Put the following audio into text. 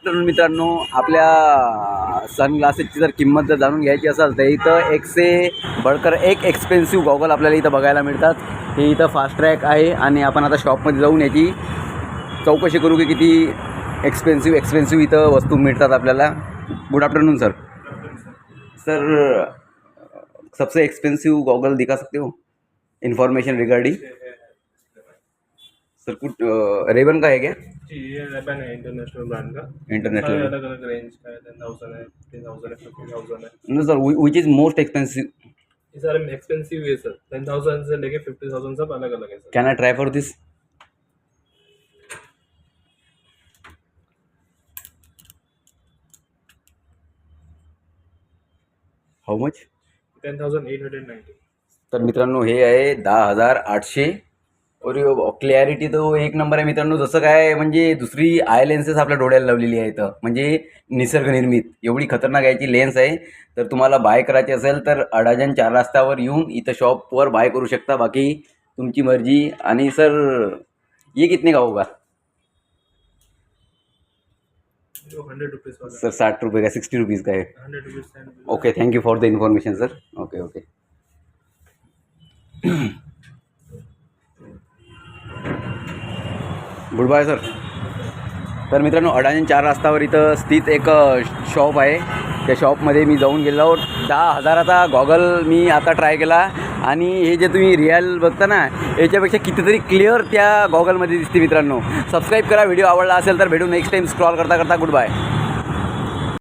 Afternoon मित्रांनो, आपल्या सनग्लासेसची जर किंमत जर जाणून घ्यायची असेल तर इथं एक से बळकर एक एक्सपेन्सिव्ह गॉगल आपल्याला इथं बघायला मिळतात. हे इथं फास्ट ट्रॅक आहे आणि आपण आता शॉपमध्ये जाऊन याची चौकशी करू की किती एक्सपेन्सिव्ह इथं वस्तू मिळतात आपल्याला. Good afternoon sir. सर, सबसे एक्सपेंसिव गॉगल दिखा सकते हो? Information regarding sir. कुछ रेबन का है क्या? जी, ये रेबन है इंटरनेशनल ब्रांड का. इंटरनेशनल अलग अलग रेंज का है. 10,000 है, 15,000 है, 50,000 है. No sir, which is most expensive? ये सारे एक्सपेंसिव है सर. 10,000 से लेके 50,000 सब अलग अलग है sir. Can I try for this? How much? 10,890. तर मित्रांनो, हे आहे 10,800. और क्लॅरिटी तो एक नंबर आहे मित्रांनो. जसं काय म्हणजे दुसरी आय लेन्सेस आपल्या डोळ्याला लावलेली आहे इथं, म्हणजे निसर्गनिर्मित एवढी खतरनाक याची लेन्स आहे. तर तुम्हाला बाय करायची असेल तर अडाजन 4 रस्त्यावर येऊन इथं शॉपवर बाय करू शकता. बाकी तुमची मर्जी. आणि सर, ये कितने का होगा? जो 100 रुपीज़ वाला. सर 60 रुपये का, 60 रुपीज़ का है? 100 rupees 10 rupees. Okay, thank you for the information sir. Okay okay. Good bye sir. तर मित्रांनो, अडाजन 4 रस्त्यावर इथं स्थित एक शॉप आहे. त्या शॉपमध्ये मी जाऊन गेलो. 10,000चा गॉगल मी आता ट्राय केला आणि हे जे तुम्ही रिअल बघता ना, याच्यापेक्षा कितीतरी क्लिअर त्या गॉगलमध्ये दिसते मित्रांनो. सबस्क्राईब करा. व्हिडिओ आवडला असेल तर भेटू नेक्स्ट टाईम. स्क्रॉल करता करता. Good bye.